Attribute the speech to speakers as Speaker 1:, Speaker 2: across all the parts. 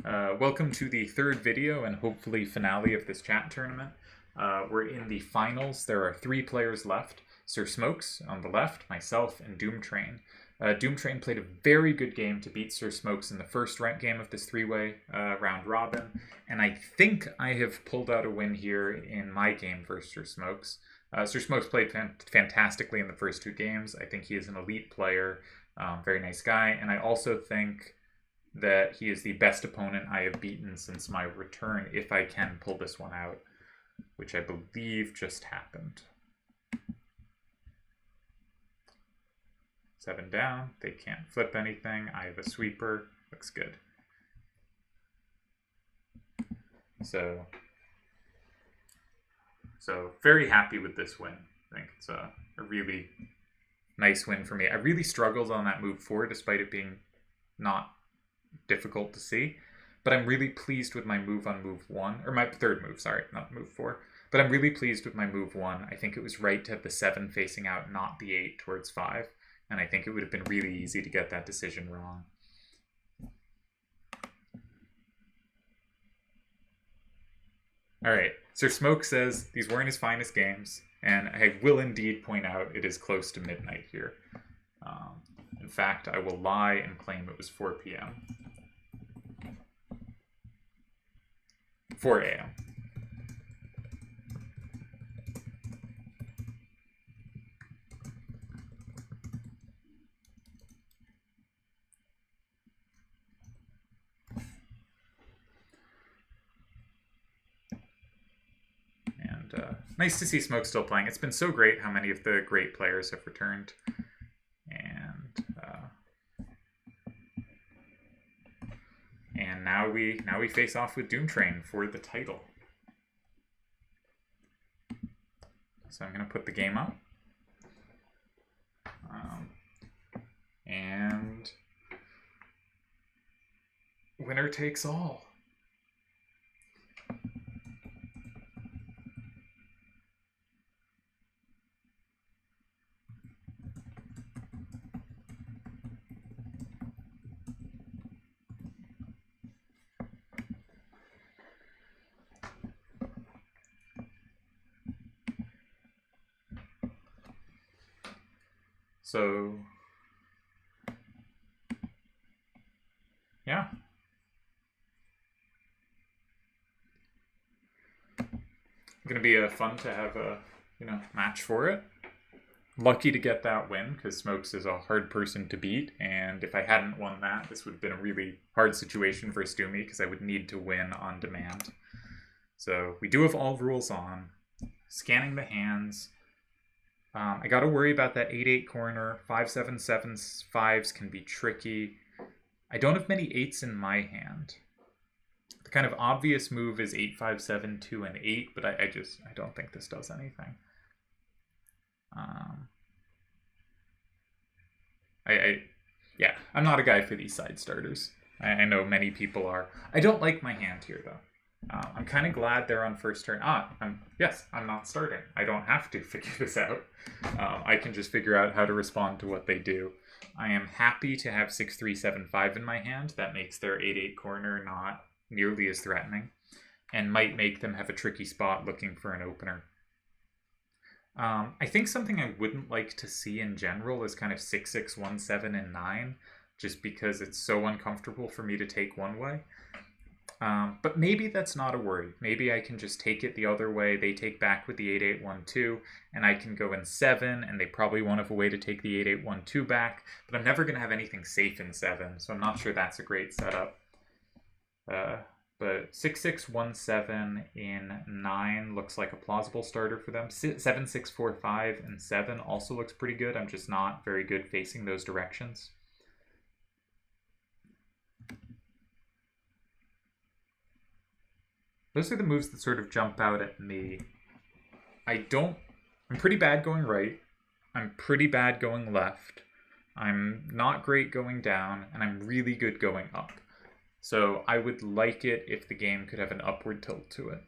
Speaker 1: Welcome to the third video and hopefully finale of this chat tournament. We're in the finals. There are 3 players left. Sir Smokes on the left, myself, and Doomtrain. Doomtrain played a very good game to beat Sir Smokes in the first game of this 3-way round robin, and I think I have pulled out a win here in my game versus Sir Smokes. Sir Smokes played fantastically in the first 2 games. I think he is an elite player, very nice guy, and I also think that he is the best opponent I have beaten since my return, if I can pull this one out, which I believe just happened. 7 down, they can't flip anything, I have a sweeper, looks good. So very happy with this win. I think it's a really nice win for me. I really struggled on that move 4 despite it being not difficult to see, but I'm really pleased with my move on move 1, or my third move, sorry, not move 4, but I'm really pleased with my move 1. I think it was right to have the 7 facing out, not the 8 towards 5, and I think it would have been really easy to get that decision wrong. Alright, Sir Smoke says these weren't his finest games, and I will indeed point out it is close to midnight here. In fact, I will lie and claim it was 4 p.m. 4 a.m. And nice to see Smoke still playing. It's been so great how many of the great players have returned. And now we face off with Doomtrain for the title. So I'm gonna put the game up. And winner takes all. So, yeah. Gonna be fun to have a match for it. Lucky to get that win because Smokes is a hard person to beat, and if I hadn't won that, this would have been a really hard situation for Stoomy because I would need to win on demand. So we do have all rules on. Scanning the hands. I got to worry about that 8-8 corner. 5-7-7 5s can be tricky. I don't have many 8s in my hand. The kind of obvious move is 8-5-7 2 and 8, but I don't think this does anything. Yeah, I'm not a guy for these side starters. I know many people are. I don't like my hand here though. I'm kind of glad they're on first turn. Yes, I'm not starting. I don't have to figure this out. I can just figure out how to respond to what they do. I am happy to have 6-3-7-5 in my hand. That makes their 8-8 corner not nearly as threatening, and might make them have a tricky spot looking for an opener. I think something I wouldn't like to see in general is kind of 6-6-1-7 and 9, just because it's so uncomfortable for me to take one way. But maybe that's not a worry. Maybe I can just take it the other way. They take back with the 8-8-1-2, and I can go in 7, and they probably won't have a way to take the 8-8-1-2 back, but I'm never going to have anything safe in 7, so I'm not sure that's a great setup. But 6-6-1-7 in 9 looks like a plausible starter for them. 7-6-4-5 and 7 also looks pretty good. I'm just not very good facing those directions. Those are the moves that sort of jump out at me. I'm pretty bad going right. I'm pretty bad going left. I'm not great going down, and I'm really good going up. So I would like it if the game could have an upward tilt to it.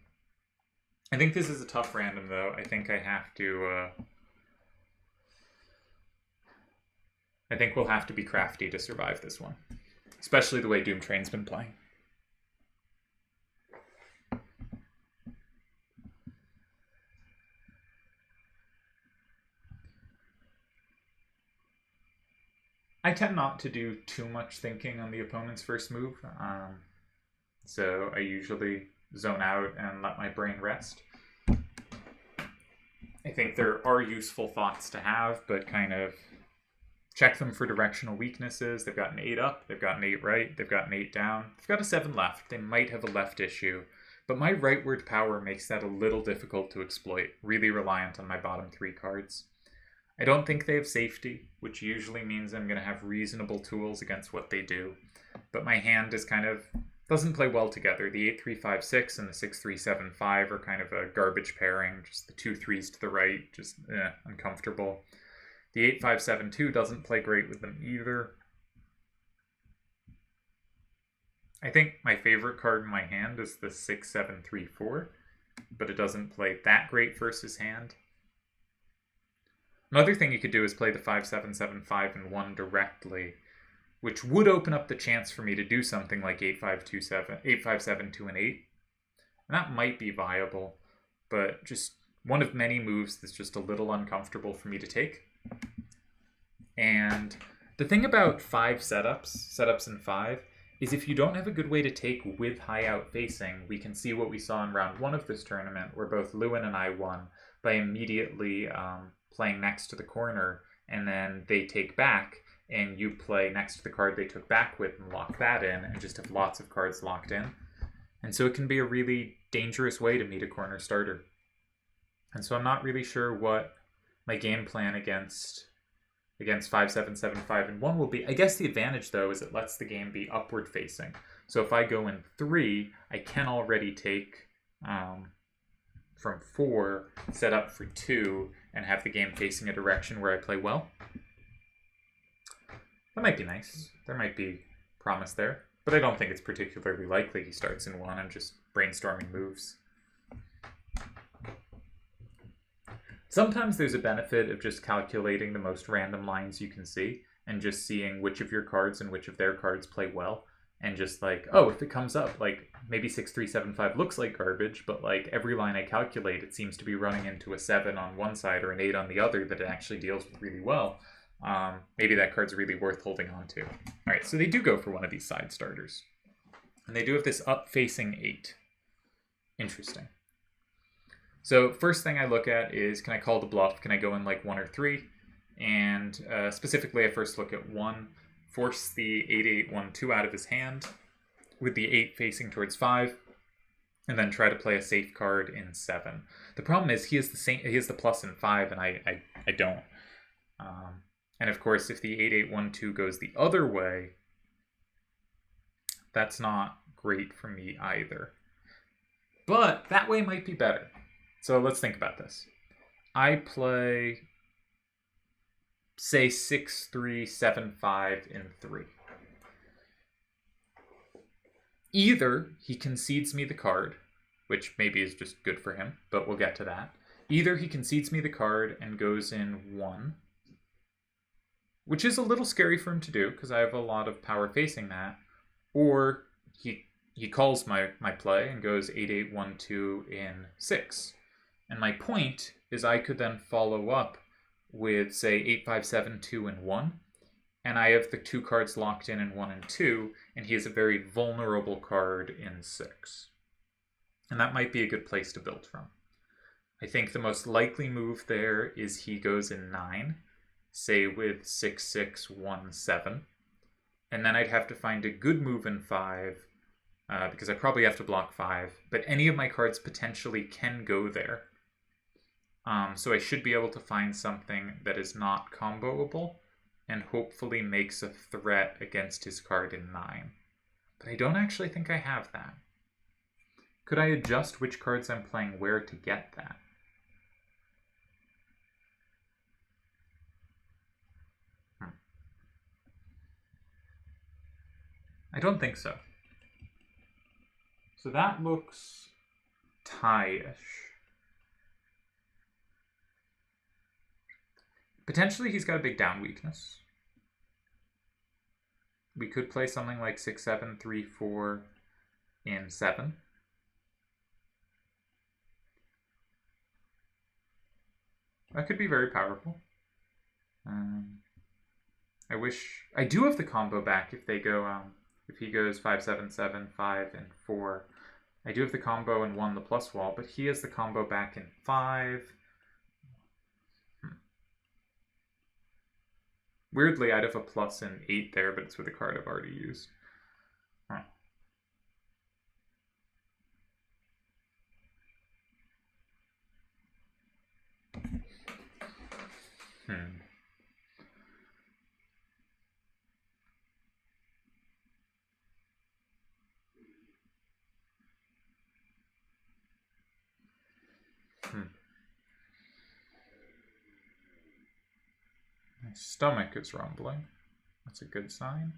Speaker 1: I think this is a tough random, though. I think I have to... I think we'll have to be crafty to survive this one. Especially the way Doomtrain's been playing. I tend not to do too much thinking on the opponent's first move, so I usually zone out and let my brain rest. I think there are useful thoughts to have, but kind of check them for directional weaknesses. They've got an 8 up, they've got an 8 right, they've got an 8 down, they've got a 7 left. They might have a left issue, but my rightward power makes that a little difficult to exploit, really reliant on my bottom 3 cards. I don't think they have safety, which usually means I'm going to have reasonable tools against what they do. But my hand is kind of doesn't play well together. The 8-3-5-6 and the 6-3-7-5 are kind of a garbage pairing. Just the 2 3s to the right, just uncomfortable. The 8-5-7-2 doesn't play great with them either. I think my favorite card in my hand is the 6-7-3-4, but it doesn't play that great versus hand. Another thing you could do is play the 5-7-7-5 and 1 directly, which would open up the chance for me to do something like 8-5-2-7, 8-5-7-2 and 8. And that might be viable, but just one of many moves that's just a little uncomfortable for me to take. And the thing about 5 setups in 5, is if you don't have a good way to take with high out facing, we can see what we saw in round 1 of this tournament, where both Lewin and I won by immediately playing next to the corner, and then they take back, and you play next to the card they took back with and lock that in, and just have lots of cards locked in. And so it can be a really dangerous way to meet a corner starter. And so I'm not really sure what my game plan against 5-7-7-5 and 1 will be. I guess the advantage, though, is it lets the game be upward facing. So if I go in 3, I can already take from 4, set up for 2, and have the game facing a direction where I play well. That might be nice. There might be promise there. But I don't think it's particularly likely he starts in 1 and just brainstorming moves. Sometimes there's a benefit of just calculating the most random lines you can see and just seeing which of your cards and which of their cards play well. And just like, oh, if it comes up, like maybe 6-3-7-5 looks like garbage, but like every line I calculate, it seems to be running into a 7 on one side or an 8 on the other that it actually deals with really well. Maybe that card's really worth holding on to. All right, so they do go for one of these side starters. And they do have this up-facing 8. Interesting. So first thing I look at is, can I call the bluff? Can I go in like 1 or 3? And specifically, I first look at 1. Force the 8-8-1-2 out of his hand with the 8 facing towards 5, and then try to play a safe card in 7. The problem is he has the plus in 5, and I don't. And of course, if the 8-8-1-2 goes the other way, that's not great for me either. But that way might be better. So let's think about this. I play, say, 6-3-7-5 in 3. Either he concedes me the card, which maybe is just good for him, but we'll get to that. Either he concedes me the card and goes in 1, which is a little scary for him to do because I have a lot of power facing that, or he calls my play and goes 8-8-1-2 in 6. And my point is I could then follow up with, say, 8-5-7-2 in 1, and I have the 2 cards locked in 1 and 2, and he has a very vulnerable card in 6. And that might be a good place to build from. I think the most likely move there is he goes in 9, say with 6-6-1-7, and then I'd have to find a good move in 5, because I probably have to block 5, but any of my cards potentially can go there. So I should be able to find something that is not comboable and hopefully makes a threat against his card in 9. But I don't actually think I have that. Could I adjust which cards I'm playing where to get that? I don't think so. So that looks tie-ish. Potentially he's got a big down weakness. We could play something like 6-7-3-4 in 7. That could be very powerful. I wish I do have the combo back if they go if he goes 5 7 7 5 and 4. I do have the combo and 1 the plus wall, but he has the combo back in 5. Weirdly, I'd have a plus in 8 there, but it's with a card I've already used. Huh. My stomach is rumbling. That's a good sign.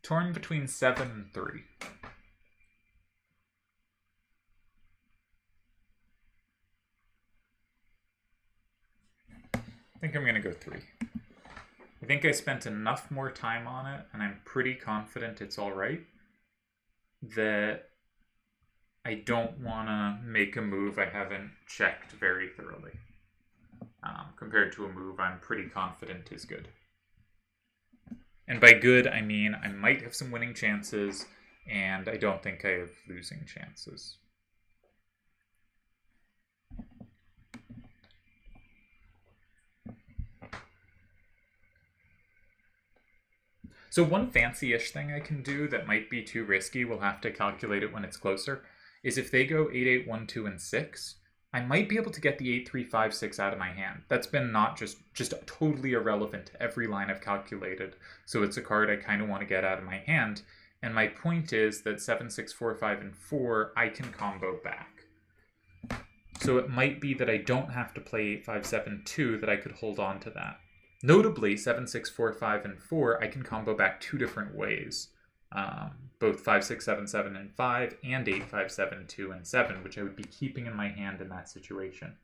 Speaker 1: Torn between 7 and 3. I think I'm going to go 3. I think I spent enough more time on it, and I'm pretty confident it's alright, that I don't want to make a move I haven't checked very thoroughly. Compared to a move I'm pretty confident is good. And by good, I mean I might have some winning chances, and I don't think I have losing chances. So one fancy-ish thing I can do that might be too risky, we'll have to calculate it when it's closer, is if they go 8, 8, 1, 2, and 6, I might be able to get the 8, 3, 5, 6 out of my hand. That's been not just totally irrelevant to every line I've calculated. So it's a card I kind of want to get out of my hand. And my point is that 7, 6, 4, 5, and 4, I can combo back. So it might be that I don't have to play 8, 5, 7, 2, that I could hold on to that. Notably, 7, 6, 4, 5, and 4, I can combo back 2 different ways. Both 5, 6, 7, 7, and 5, and 8, 5, 7, 2, and 7, which I would be keeping in my hand in that situation.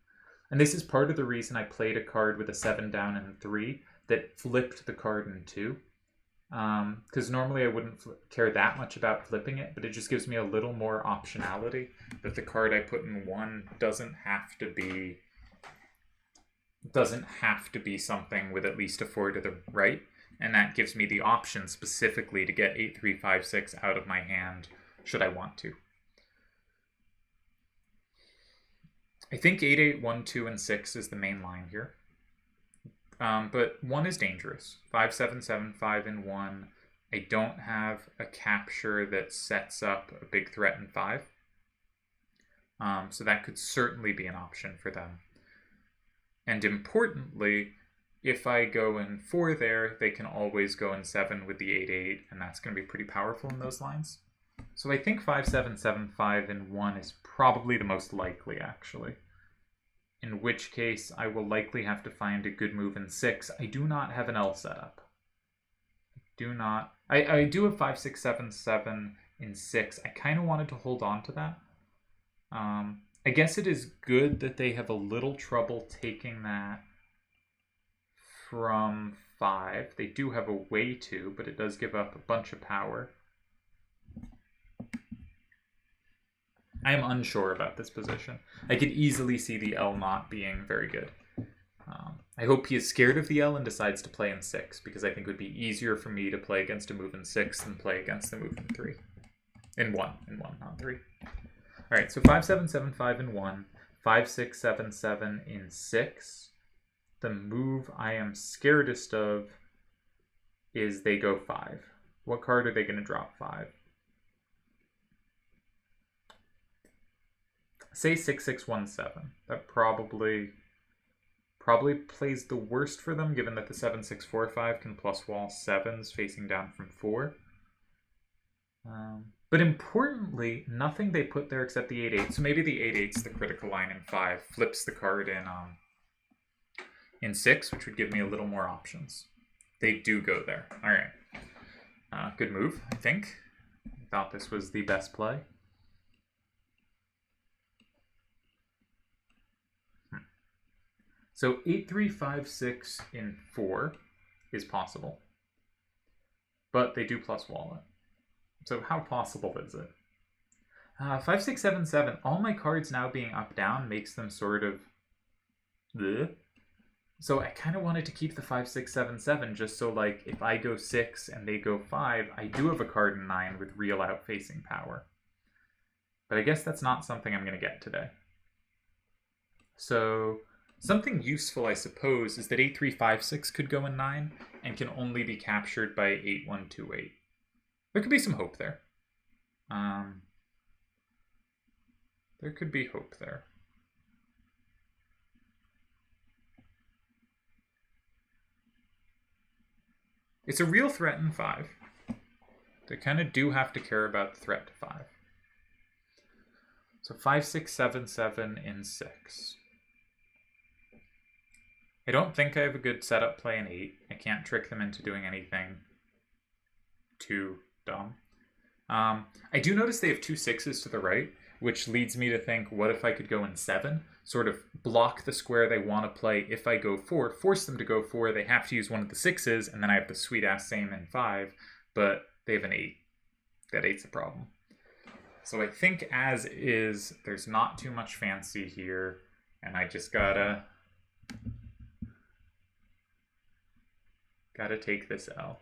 Speaker 1: And this is part of the reason I played a card with a 7 down and 3 that flipped the card in 2. Because normally I wouldn't care that much about flipping it, but it just gives me a little more optionality that the card I put in 1 doesn't have to be something with at least a 4 to the right. And that gives me the option specifically to get 8, 3, 5, 6 out of my hand, should I want to. I think 8, 8, 1, 2, and 6 is the main line here. But 1 is dangerous. 5, 7, 7, 5, and 1. I don't have a capture that sets up a big threat in 5. So that could certainly be an option for them. And importantly, if I go in 4 there, they can always go in 7 with the 8, 8, and that's going to be pretty powerful in those lines. So I think 5, 7, 7, 5, and 1 is probably the most likely, actually. In which case, I will likely have to find a good move in 6. I do not have an L setup. I do have 5, 6, 7, 7 in 6. I kind of wanted to hold on to that. I guess it is good that they have a little trouble taking that from 5. They do have a way to, but it does give up a bunch of power. I am unsure about this position. I could easily see the L not being very good. I hope he is scared of the L and decides to play in 6, because I think it would be easier for me to play against a move in 6 than play against a move in 3. In 1, not 3. Alright, so 5, 7, 7, 5, and 1. 5, 6, 7, 7 in 6. The move I am scaredest of is they go 5. What card are they going to drop 5? Say 6, 6, 1, 7. That probably plays the worst for them, given that the 7, 6, 4, 5 can plus wall 7s facing down from 4. But importantly, nothing they put there except the 8, 8. So maybe the 8, 8's the critical line in 5, flips the card in 6, which would give me a little more options. They do go there. All right. Good move, I think. I thought this was the best play. So 8, 3, 5, 6 in 4 is possible. But they do plus wall it. So how possible is it? 5, 6, 7, 7. All my cards now being up, down makes them sort of... Bleh. So I kind of wanted to keep the 5, 6, 7, 7 just so, like, if I go 6 and they go 5, I do have a card in 9 with real outfacing power. But I guess that's not something I'm going to get today. So something useful, I suppose, is that 8, 3, 5, 6 could go in 9 and can only be captured by 8, 1, 2, 8. There could be some hope there. There could be hope there. It's a real threat in 5. They kind of do have to care about the threat to 5. So 5, 6, 7, 7 in 6. I don't think I have a good setup play in 8. I can't trick them into doing anything too dumb. I do notice they have 2 6s to the right, which leads me to think, what if I could go in 7? Sort of block the square they want to play if I go 4, force them to go 4, they have to use one of the 6s, and then I have the sweet-ass same in 5, but they have an 8. That 8's a problem. So I think as is, there's not too much fancy here, and I just gotta take this L.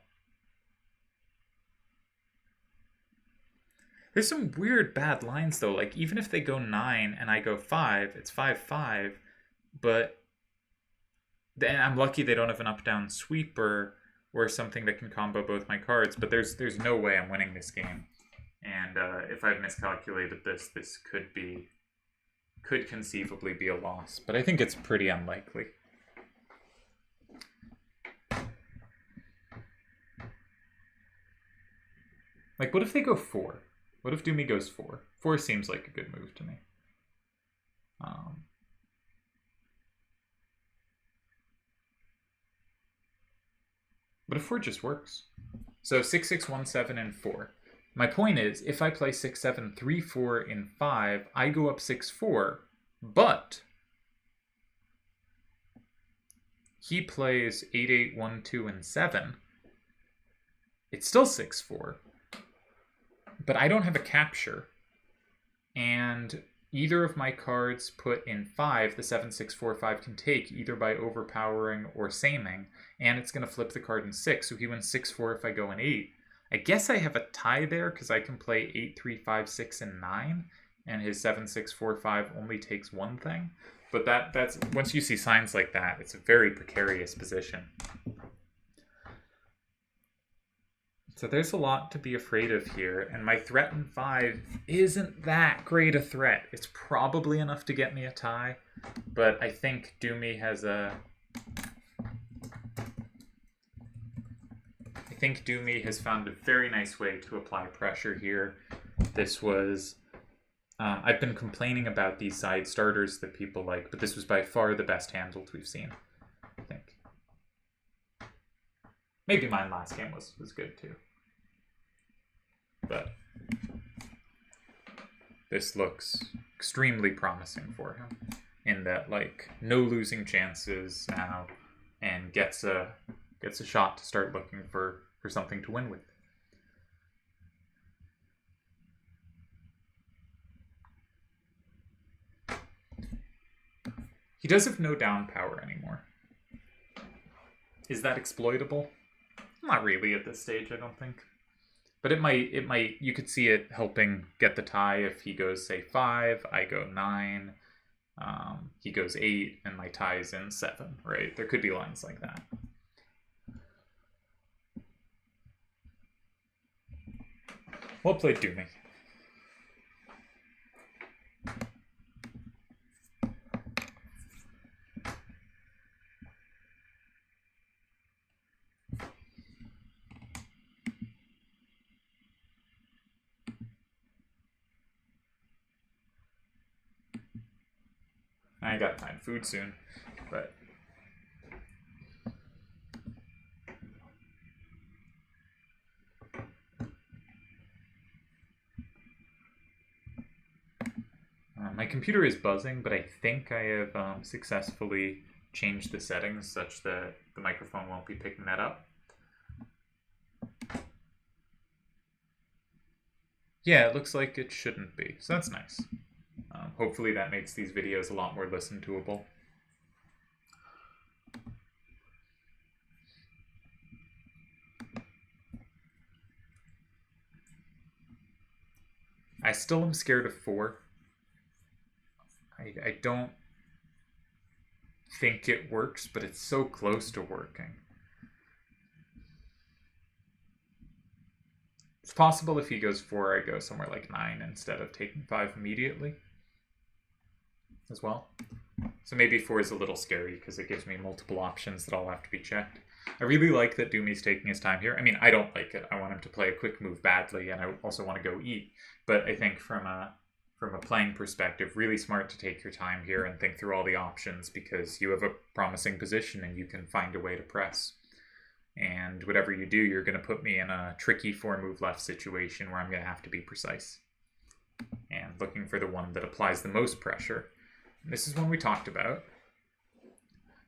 Speaker 1: There's some weird bad lines though, like even if they go 9 and I go 5, it's 5, 5, but then I'm lucky they don't have an up-down sweeper or something that can combo both my cards, but there's no way I'm winning this game. And if I've miscalculated this could conceivably be a loss, but I think it's pretty unlikely. Like, what if they go 4? What if Doomy goes 4? 4 seems like a good move to me. What if 4 just works? So 6, 6, 1, 7, and 4. My point is, if I play 6, 7, 3, 4 in 5, I go up 6, 4, but he plays 8, 8, 1, 2, and 7. It's still 6, 4. But I don't have a capture, and either of my cards put in 5, the 7, 6, 4, 5 can take, either by overpowering or saming, and it's going to flip the card in 6, so he wins 6, 4 if I go in 8. I guess I have a tie there, because I can play 8, 3, 5, 6, and 9, and his 7, 6, 4, 5 only takes one thing. But that's once you see signs like that, it's a very precarious position. So there's a lot to be afraid of here, and my threat in 5 isn't that great a threat. It's probably enough to get me a tie, but I think Doomy has found a very nice way to apply pressure here. This was... I've been complaining about these side starters that people like, but this was by far the best handled we've seen, I think. Maybe mine last game was good too. But this looks extremely promising for him in that, like, no losing chances now, and gets a shot to start looking for something to win with. He does have no down power anymore. Is that exploitable? Not really at this stage, I don't think. But it might, you could see it helping get the tie if he goes, say, 5, I go 9, he goes 8, and my tie's in 7, right? There could be lines like that. Well played, Doomy. I gotta find food soon, but... my computer is buzzing, but I think I have successfully changed the settings such that the microphone won't be picking that up. Yeah, it looks like it shouldn't be, so that's nice. Hopefully that makes these videos a lot more listen-toable. I still am scared of 4. I don't think it works, but it's so close to working. It's possible if he goes 4, I go somewhere like 9 instead of taking 5 immediately as well. So maybe 4 is a little scary because it gives me multiple options that all have to be checked. I really like that Doomy's taking his time here. I mean, I don't like it. I want him to play a quick move badly, and I also want to go eat. But I think from a playing perspective, really smart to take your time here and think through all the options, because you have a promising position and you can find a way to press. And whatever you do, you're going to put me in a tricky 4-move left situation where I'm going to have to be precise. And looking for the one that applies the most pressure. And this is one we talked about.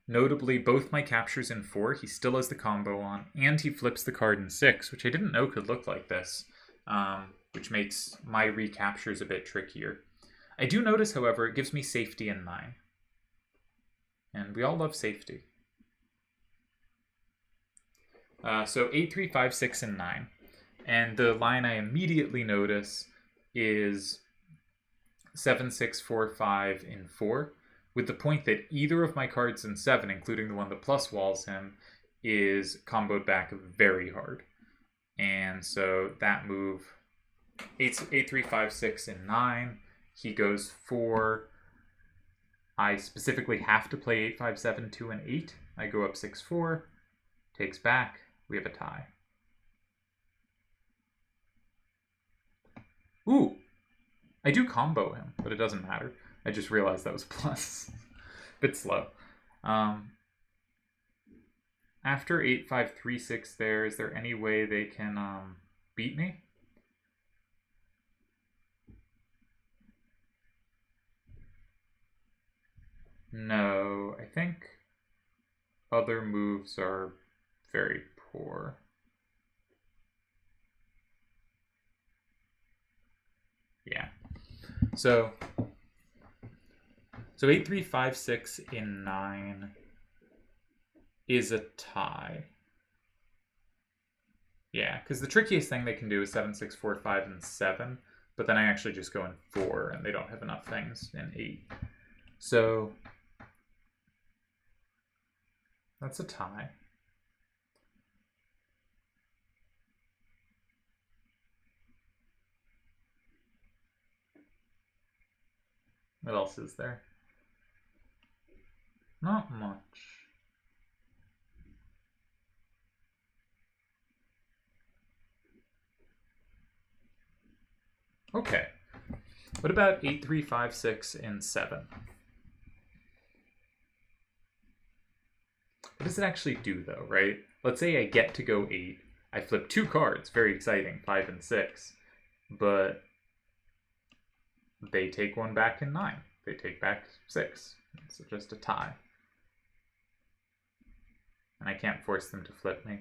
Speaker 1: Notably, both my captures in 4, he still has the combo on, and he flips the card in 6, which I didn't know could look like this, which makes my recaptures a bit trickier. I do notice, however, it gives me safety in 9. And we all love safety. So 8, 3, 5, 6, and 9. And the line I immediately notice is 7, 6, 4, 5 in 4, with the point that either of my cards in 7, including the one that plus walls him, is comboed back very hard. And so that move, 8, 3, 5, 6, and 9, he goes 4. I specifically have to play 8, 5, 7, 2, and 8. I go up 6, 4, takes back, we have a tie. Ooh! I do combo him, but it doesn't matter. I just realized that was a plus. Bit slow. After 8, 5, 3, 6 there, is there any way they can beat me? No, I think other moves are very poor. Yeah. So 8, 3, 5, 6 in 9 is a tie. Yeah, because the trickiest thing they can do is 7, 6, 4, 5, and 7, but then I actually just go in 4, and they don't have enough things in 8. So that's a tie. What else is there? Not much. Okay. What about 8, 3, 5, 6, and 7? What does it actually do, though, right? Let's say I get to go 8. I flip 2 cards. Very exciting. 5 and 6. But they take one back in 9. They take back 6. It's just a tie. And I can't force them to flip me.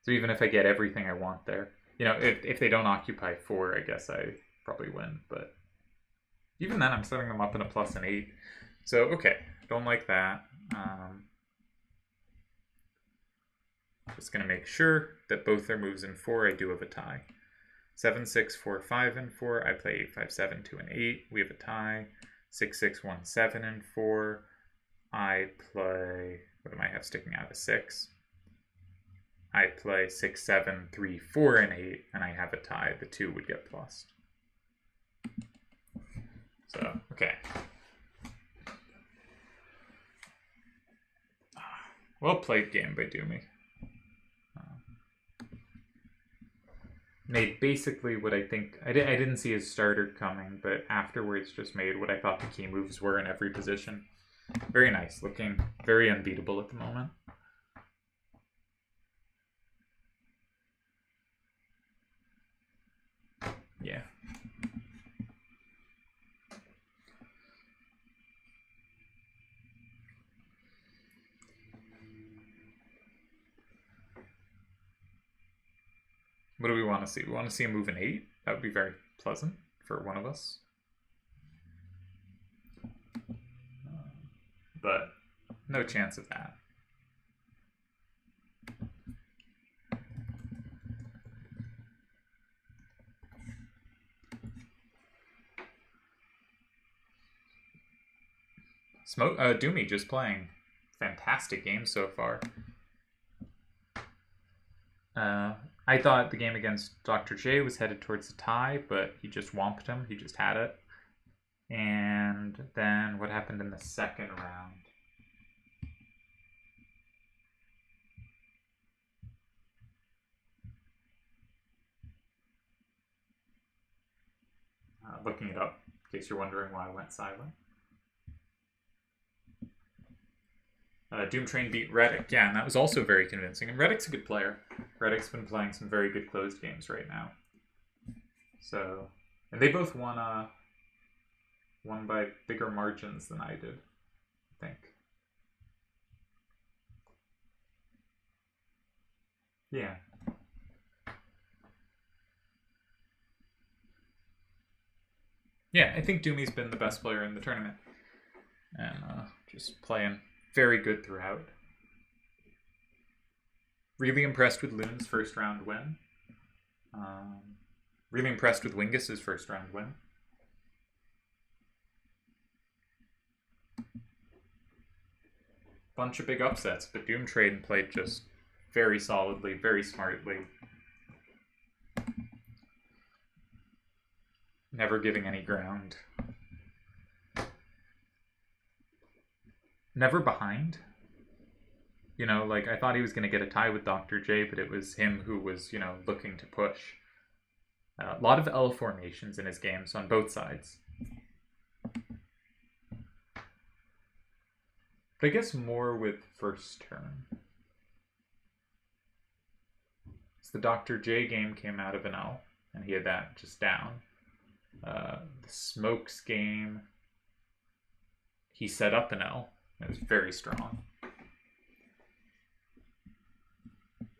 Speaker 1: So even if I get everything I want there, you know, if they don't occupy 4, I guess I probably win. But even then, I'm setting them up in a plus and 8. So, okay, don't like that. Just going to make sure that both their moves in 4, I do have a tie. 7, 6, 4, 5, and 4. I play 8, 5, 7, 2, and 8. We have a tie. 6, 6, 1, 7, and 4. I play... What do I have sticking out? A 6. I play 6, 7, 3, 4, and 8, and I have a tie. The 2 would get plussed. So, okay. Well played game by Doomy. Made basically what I think... I didn't see his starter coming, but afterwards just made what I thought the key moves were in every position. Very nice. Looking very unbeatable at the moment. Yeah. What do we want to see? We want to see a move in 8. That would be very pleasant for one of us. But no chance of that. Doomy just playing fantastic games so far. I thought the game against Dr. J was headed towards a tie, but he just whomped him. He just had it. And then what happened in the second round? Looking it up, in case you're wondering why I went silent. Doomtrain beat Reddick. Yeah, and that was also very convincing. And Reddick's a good player. Reddick's been playing some very good closed games right now. So, and they both won by bigger margins than I did, I think. Yeah. Yeah, I think Doomy's been the best player in the tournament. And just playing very good throughout. Really impressed with Loon's first round win. Really impressed with Wingus's first round win. Bunch of big upsets, but Doomtrain played just very solidly, very smartly. Never giving any ground. Never behind. You know, like, I thought he was going to get a tie with Dr. J, but it was him who was, you know, looking to push. A lot of L formations in his games on both sides. But I guess more with first turn. So the Dr. J game came out of an L, and he had that just down. The Smokes game, he set up an L. It was very strong.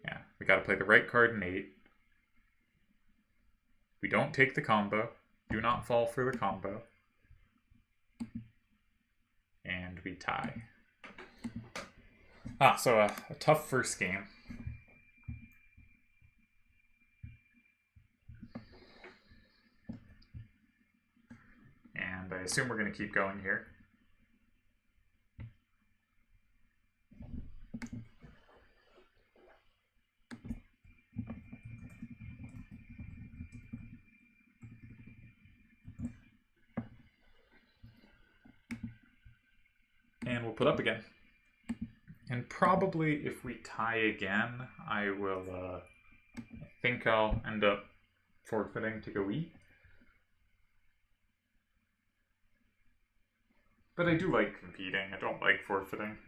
Speaker 1: Yeah, we got to play the right card in 8. We don't take the combo. Do not fall for the combo. And we tie. So a tough first game. And I assume we're going to keep going here. And we'll put up again. And probably if we tie again, I will, I think I'll end up forfeiting to go E. But I do like competing. I don't like forfeiting.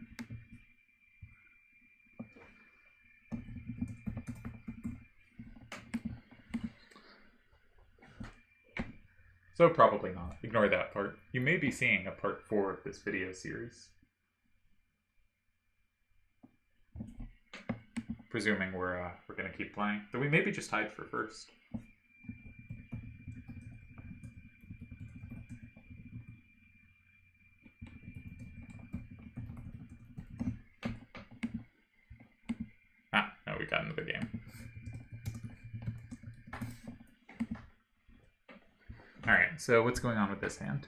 Speaker 1: So probably not. Ignore that part. You may be seeing a part 4 of this video series. Presuming we're going to keep playing. Though we may be just tied for first. No, we got into the game. Alright, so what's going on with this hand?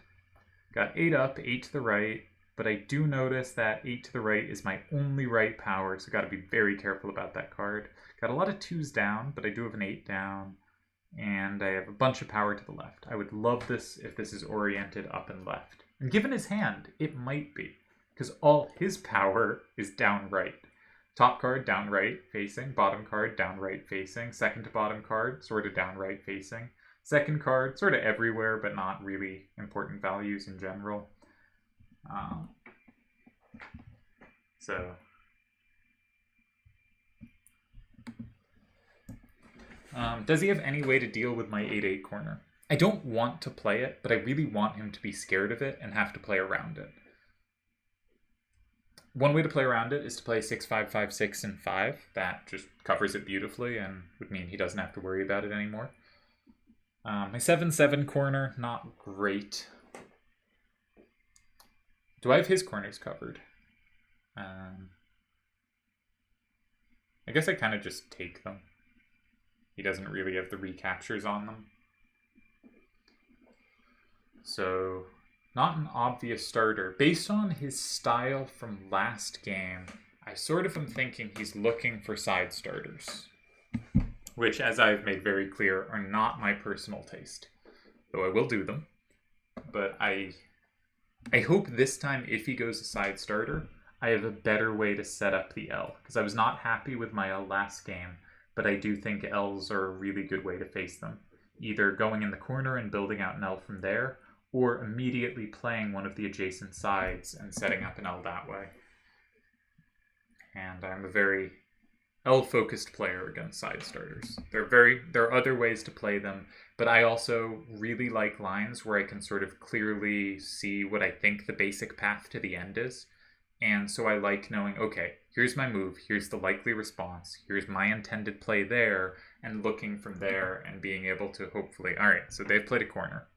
Speaker 1: Got 8 up, 8 to the right, but I do notice that 8 to the right is my only right power, so got to be very careful about that card. Got a lot of 2s down, but I do have an 8 down, and I have a bunch of power to the left. I would love this if this is oriented up and left. And given his hand, it might be, because all his power is down right. Top card, down right facing. Bottom card, down right facing. Second to bottom card, sort of down right facing. Second card, sort of everywhere, but not really important values in general. Does he have any way to deal with my 8-8 corner? I don't want to play it, but I really want him to be scared of it and have to play around it. One way to play around it is to play 6-5, 5-6, and 5. That just covers it beautifully and would mean he doesn't have to worry about it anymore. My 7-7 corner, not great. Do I have his corners covered? I guess I kind of just take them. He doesn't really have the recaptures on them. So Not an obvious starter. Based on his style from last game, I sort of am thinking he's looking for side starters, which, as I've made very clear, are not my personal taste. Though I will do them. But I hope this time, if he goes a side starter, I have a better way to set up the L. Because I was not happy with my L last game, but I do think L's are a really good way to face them. Either going in the corner and building out an L from there, or immediately playing one of the adjacent sides and setting up an L that way. And I'm a very L-focused player against side starters. There are other ways to play them, but I also really like lines where I can sort of clearly see what I think the basic path to the end is. And so I like knowing, okay, here's my move, here's the likely response, here's my intended play there, and looking from there and being able to hopefully... Alright, so they've played a corner.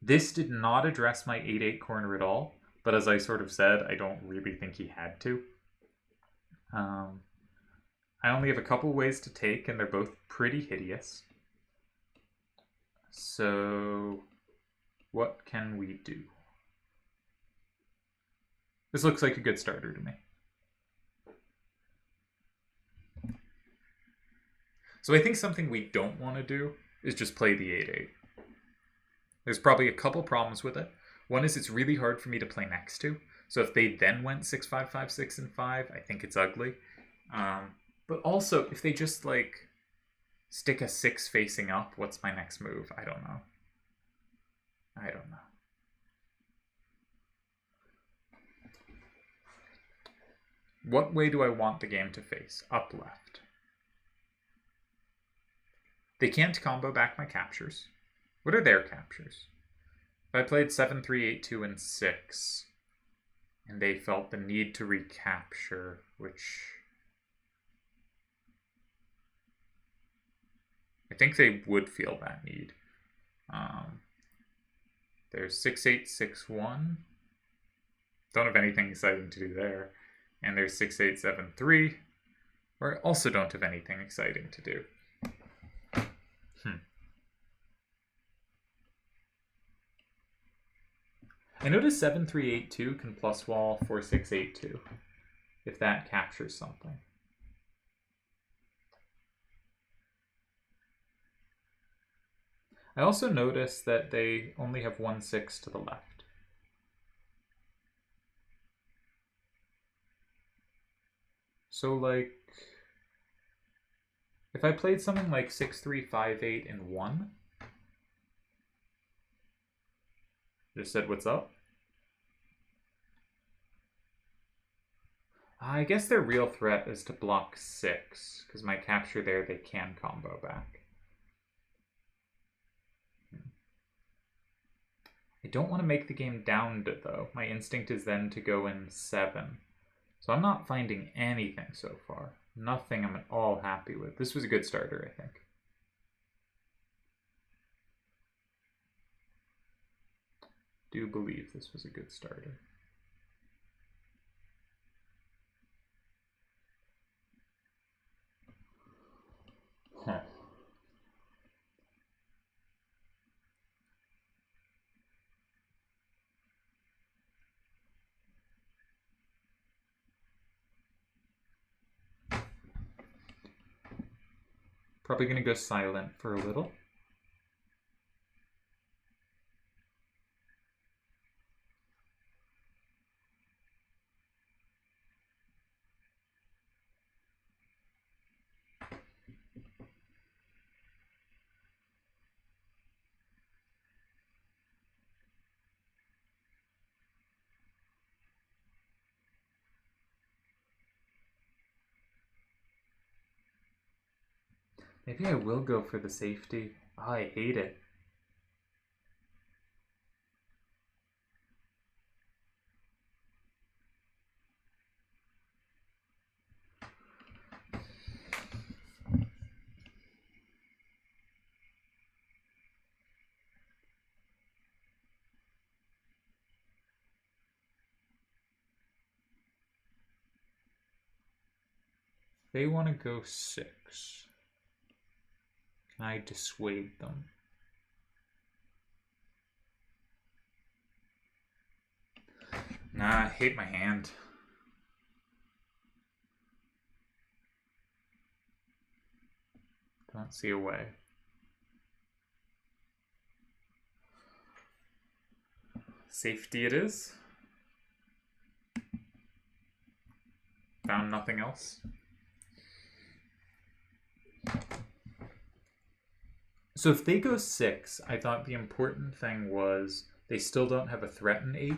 Speaker 1: This did not address my 8-8 corner at all, but as I sort of said, I don't really think he had to. I only have a couple ways to take, and they're both pretty hideous. So, what can we do? This looks like a good starter to me. So I think something we don't want to do is just play the 8-8. There's probably a couple problems with it. One is it's really hard for me to play next to. So if they then went 6-5, 5-6, and 5, I think it's ugly. But also, if they just, like, stick a 6 facing up, what's my next move? I don't know. What way do I want the game to face? Up, left. They can't combo back my captures. What are their captures? If I played 7, 3, 8, 2, and 6, and they felt the need to recapture, which... I think they would feel that need. There's 6, 8, 6, 1. Don't have anything exciting to do there. And there's 6, 8, 7, 3, where I also don't have anything exciting to do. I notice 7, 3, 8, 2 can plus wall 4, 6, 8, 2, if that captures something. I also notice that they only have 1, 6 to the left. So, like, if I played something like 6, 3, 5, 8, and 1, just said what's up. I guess their real threat is to block 6, because my capture there they can combo back. I don't want to make the game downed, though. My instinct is then to go in 7. So I'm not finding anything so far. Nothing I'm at all happy with. This was a good starter, I think. Do believe this was a good starter. Huh. Probably going to go silent for a little. Maybe I will go for the safety. Oh, I hate it. They want to go 6. Can I dissuade them? Nah, I hate my hand. Don't see a way. Safety it is. Found nothing else. So if they go 6, I thought the important thing was they still don't have a threat in 8,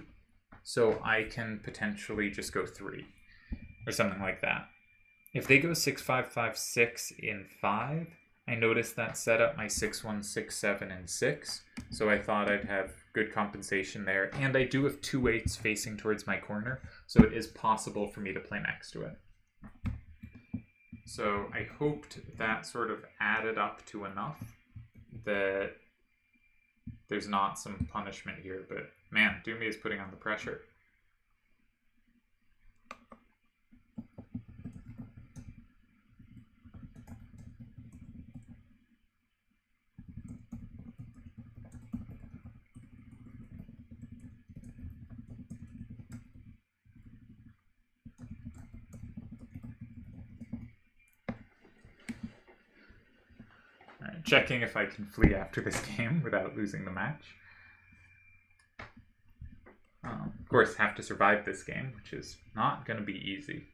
Speaker 1: so I can potentially just go 3 or something like that. If they go 6, 5, 5, 6 in 5, I noticed that set up my 6, 1, 6, 7 and 6, so I thought I'd have good compensation there. And I do have 2 8s facing towards my corner, so it is possible for me to play next to it. So I hoped that sort of added up to enough that there's not some punishment here, but man, Doomy is putting on the pressure. Checking if I can flee after this game without losing the match. Of course, have to survive this game, which is not going to be easy.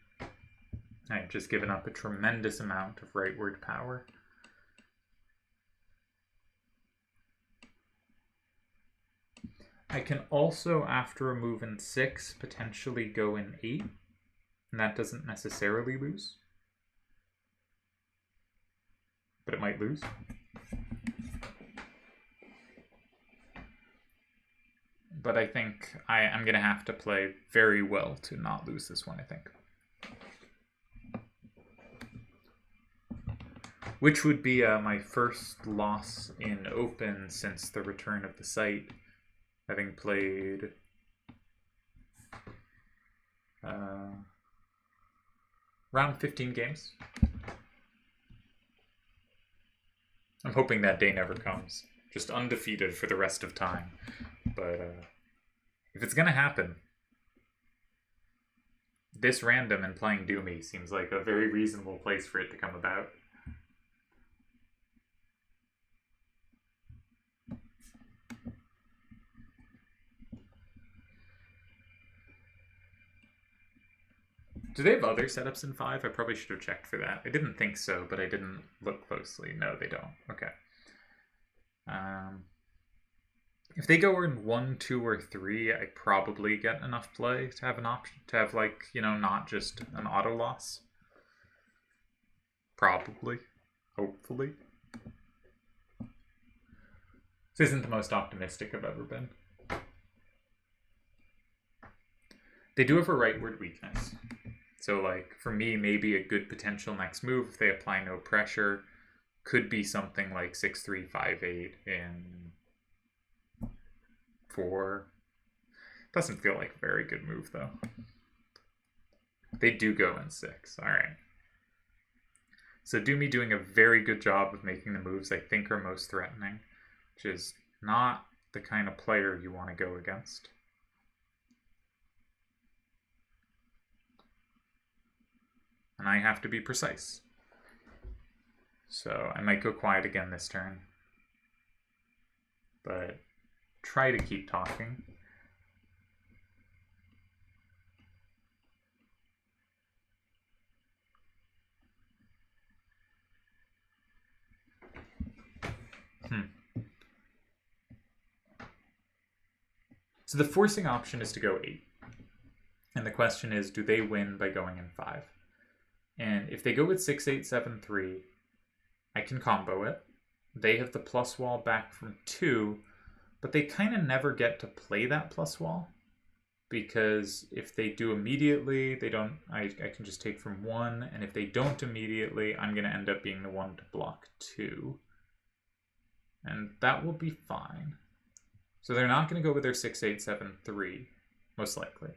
Speaker 1: I've just given up a tremendous amount of rightward power. I can also, after a move in 6, potentially go in 8, and that doesn't necessarily lose. But it might lose. But I think I'm going to have to play very well to not lose this one, I think. Which would be my first loss in Open since the return of the site, having played around 15 games. I'm hoping that day never comes. Just undefeated for the rest of time. But if it's going to happen, this random and playing Doomy seems like a very reasonable place for it to come about. Do they have other setups in 5? I probably should have checked for that. I didn't think so, but I didn't look closely. No, they don't. Okay. If they go in 1, 2, or 3, I probably get enough play to have an option, to have, like, you know, not just an auto loss. Probably. Hopefully. This isn't the most optimistic I've ever been. They do have a rightward weakness. So, like, for me, maybe a good potential next move, if they apply no pressure, could be something like 6-3, 5-8 in 4. Doesn't feel like a very good move, though. They do go in 6. All right. So Doomy doing a very good job of making the moves I think are most threatening, which is not the kind of player you want to go against. And I have to be precise. So I might go quiet again this turn. But try to keep talking. So the forcing option is to go 8. And the question is, do they win by going in 5? And if they go with 6, 8, 7, 3, I can combo it. They have the plus wall back from 2, but they kind of never get to play that plus wall. Because if they do immediately, they don't. I can just take from 1, and if they don't immediately, I'm going to end up being the one to block 2. And that will be fine. So they're not going to go with their 6, 8, 7, 3, most likely.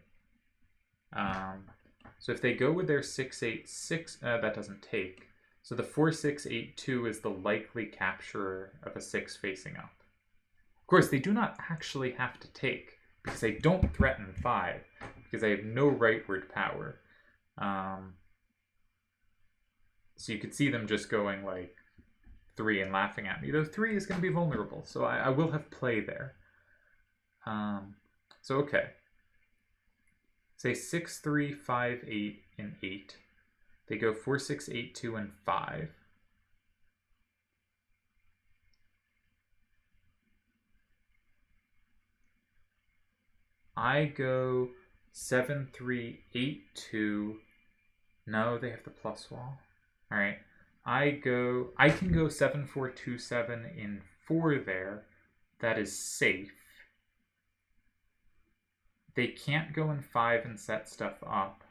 Speaker 1: So if they go with their 6, 8, 6, that doesn't take. So the 4, 6, 8, 2 is the likely capturer of a 6 facing up. Of course, they do not actually have to take. because I don't threaten 5, because I have no rightward power. So you could see them just going like 3 and laughing at me. Though 3 is going to be vulnerable, so I will have play there. So okay. Say 6, 3, 5, 8, and 8. They go 4, 6, 8, 2, and 5. I go 7, 3, 8, 2. No, they have the plus wall. Alright. I can go 7, 4, 2, 7 in 4 there. That is safe. They can't go in 5 and set stuff up.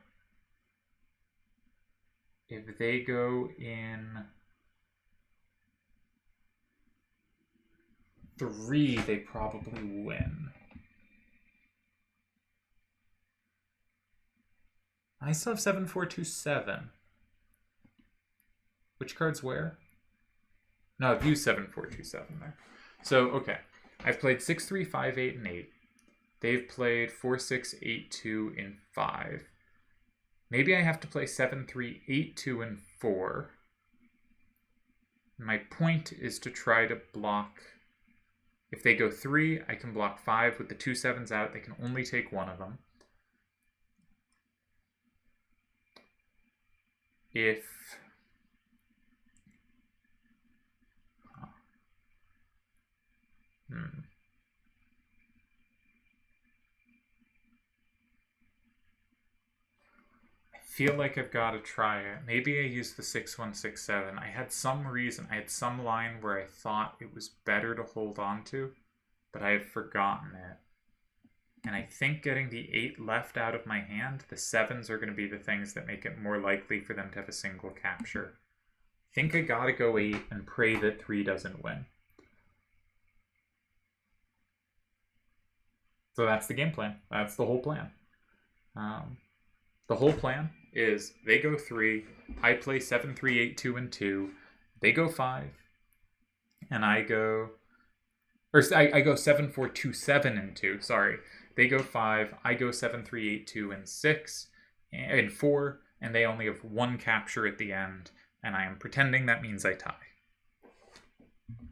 Speaker 1: If they go in 3, they probably win. I still have 7, 4, 2, 7. Which card's where? No, I've used 7, 4, 2, 7 there. So, okay. I've played 6, 3, 5, 8, and 8. They've played 4, 6, 8, 2, and 5. Maybe I have to play 7, 3, 8, 2, and 4. My point is to try to block... If they go 3, I can block 5 with the 2 7s out. They can only take one of them. If... I feel like I've got to try it. Maybe I use the 6167. I had some line where I thought it was better to hold on to, but I had forgotten it. And I think getting the 8 left out of my hand, the 7s are going to be the things that make it more likely for them to have a single capture. I think I gotta go 8 and pray that 3 doesn't win. So that's the game plan. That's the whole plan. The whole plan is they go 3, I play 7, 3, 8, 2, and 2. They go 5, and I go... Or I go 7, 4, 2, 7, and 2. Sorry. They go 5, I go 7, 3, 8, 2, and 6, and 4, and they only have 1 capture at the end, and I am pretending that means I tie.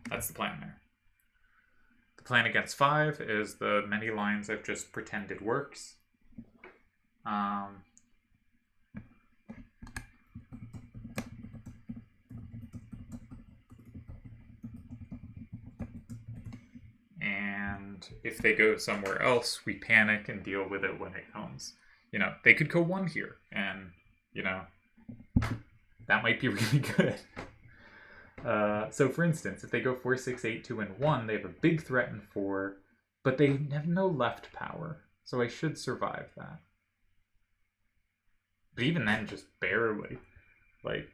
Speaker 1: That's the plan there. The plan against 5 is the many lines I've just pretended works. And if they go somewhere else, we panic and deal with it when it comes. You know, they could go 1 here, and, you know, that might be really good. So, for instance, if they go 4, 6, 8, 2, and 1, they have a big threat in 4, but they have no left power, so I should survive that. But even then, just barely. Like,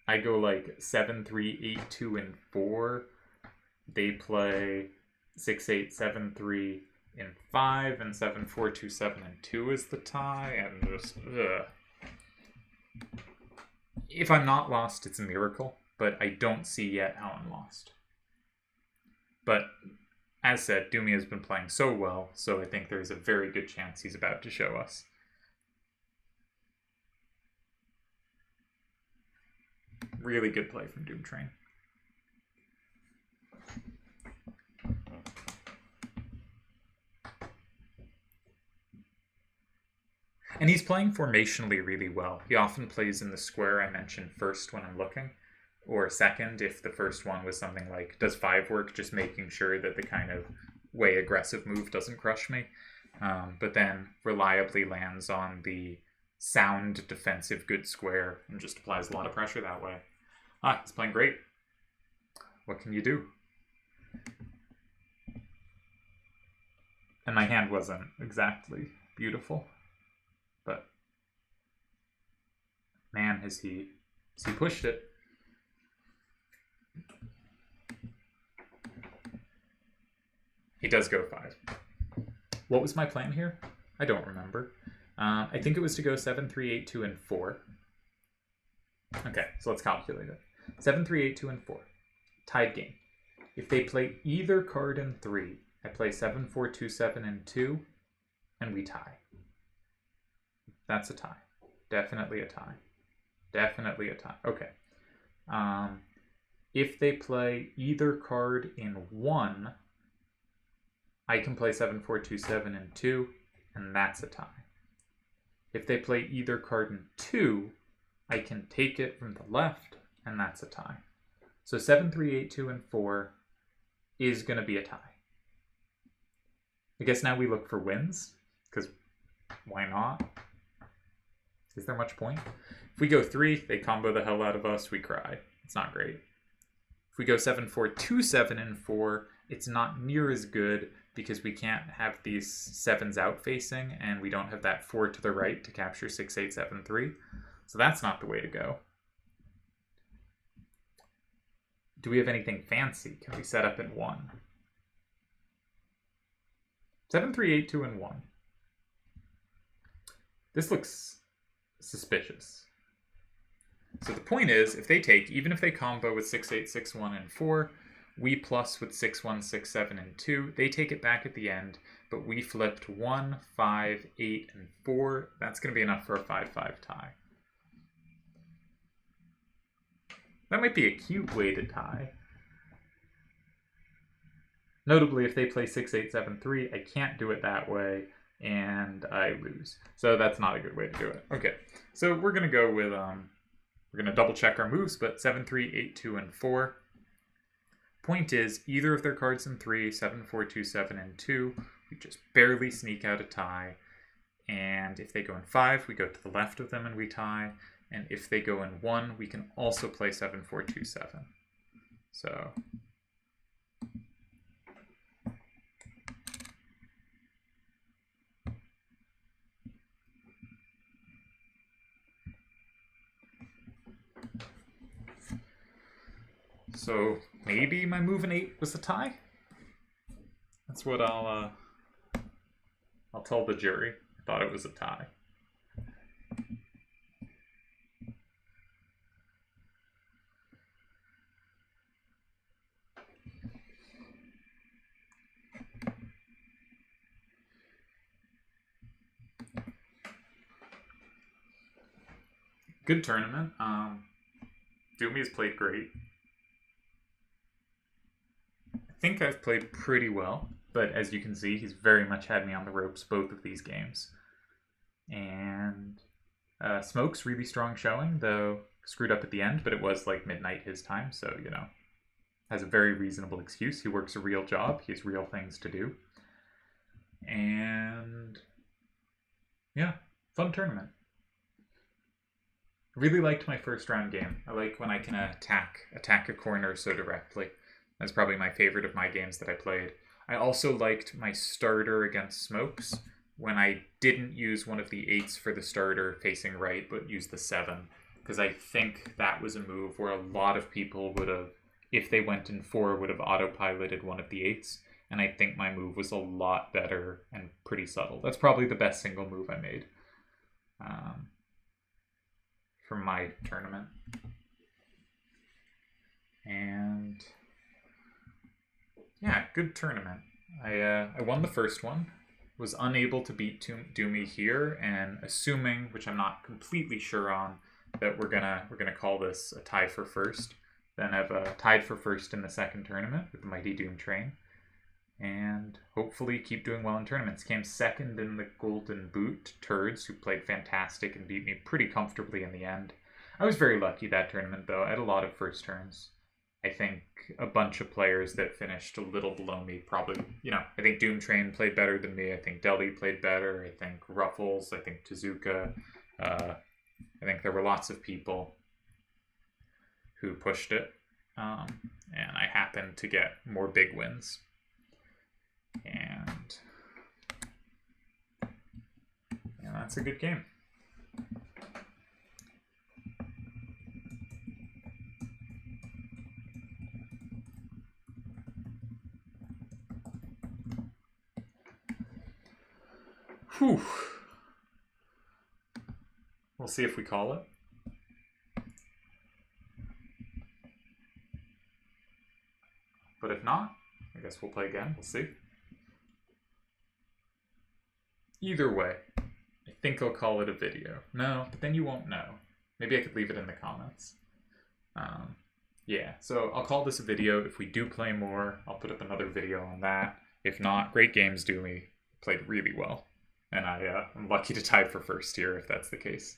Speaker 1: I go like 7, 3, 8, 2, and 4. They play 6, 8, 7, 3, and 5, and 7, 4, 2, 7, and 2 is the tie, and just, ugh. If I'm not lost, it's a miracle, but I don't see yet how I'm lost. But, as said, Doomy has been playing so well, so I think there's a very good chance he's about to show us. Really good play from Doom Train. And he's playing formationally really well. He often plays in the square I mentioned first when I'm looking, or second if the first one was something like, does 5 work? Just making sure that the kind of way aggressive move doesn't crush me. But then reliably lands on the sound defensive good square and just applies a lot of pressure that way. He's playing great. What can you do? And my hand wasn't exactly beautiful. But man, has he pushed it. He does go 5. What was my plan here? I don't remember. I think it was to go 7, 3, 8, 2, and 4. Okay, so let's calculate it. 7, 3, 8, 2, and 4. Tied game. If they play either card in 3, I play 7, 4, 2, 7, and 2, and we tie. That's a tie. Definitely a tie. Definitely a tie. Okay. If they play either card in 1, I can play 7, 4, 2, 7, and 2, and that's a tie. If they play either card in 2, I can take it from the left, and that's a tie. So 7, 3, 8, 2, and 4 is going to be a tie. I guess now we look for wins, because why not? Is there much point? If we go 3, they combo the hell out of us, we cry. It's not great. If we go 7, 4, 2, 7, and 4, it's not near as good because we can't have these 7s out facing, and we don't have that 4 to the right to capture 6, 8, 7, 3. So that's not the way to go. Do we have anything fancy? Can we set up in 1? 7, 3, 8, 2, and 1. This looks suspicious. So the point is, if they take, even if they combo with 6, 8, 6, 1, and 4, we plus with 6, 1, 6, 7, and 2, they take it back at the end, but we flipped 1, 5, 8, and 4. That's going to be enough for a 5-5 tie. That might be a cute way to tie. Notably, if they play 6, 8, 7, 3, I can't do it that way, and I lose. So that's not a good way to do it. Okay, so we're going to go with, we're going to double check our moves, but 7, 3, 8, 2, and 4. Point is, either of their cards in 3, 7, 4, 2, 7, and 2, we just barely sneak out a tie. And if they go in 5, we go to the left of them and we tie. And if they go in 1, we can also play 7, 4, 2, 7. So So maybe my move in 8 was a tie? That's what I'll tell the jury. I thought it was a tie. Good tournament. Doomy has played great. I think I've played pretty well, but as you can see, he's very much had me on the ropes both of these games. And Smoke's really strong showing, though screwed up at the end, but it was like midnight his time, so, you know, has a very reasonable excuse. He works a real job. He has real things to do. And yeah, fun tournament. Really liked my first round game. I like when I can attack a corner so directly. That's probably my favorite of my games that I played. I also liked my starter against Smokes when I didn't use one of the 8s for the starter facing right, but used the 7. Because I think that was a move where a lot of people would have, if they went in 4, would have autopiloted one of the 8s. And I think my move was a lot better and pretty subtle. That's probably the best single move I made from my tournament. And yeah, good tournament. I won the first one, was unable to beat Doomy here, and assuming, which I'm not completely sure on, that we're gonna call this a tie for first, then I've tied for first in the second tournament with the Mighty Doom Train, and hopefully keep doing well in tournaments. Came second in the Golden Boot Turds, who played fantastic and beat me pretty comfortably in the end. I was very lucky that tournament, though. I had a lot of first turns. I think a bunch of players that finished a little below me probably, you know, I think Doom Train played better than me. I think Delhi played better. I think Ruffles. I think Tezuka. I think there were lots of people who pushed it. And I happened to get more big wins. And yeah, that's a good game. Whew. We'll see if we call it. But if not, I guess we'll play again. We'll see. Either way, I think I'll call it a video. No, but then you won't know. Maybe I could leave it in the comments. Yeah, so I'll call this a video. If we do play more, I'll put up another video on that. If not, great games, Doomy. Played really well. And I'm lucky to tie for first here if that's the case.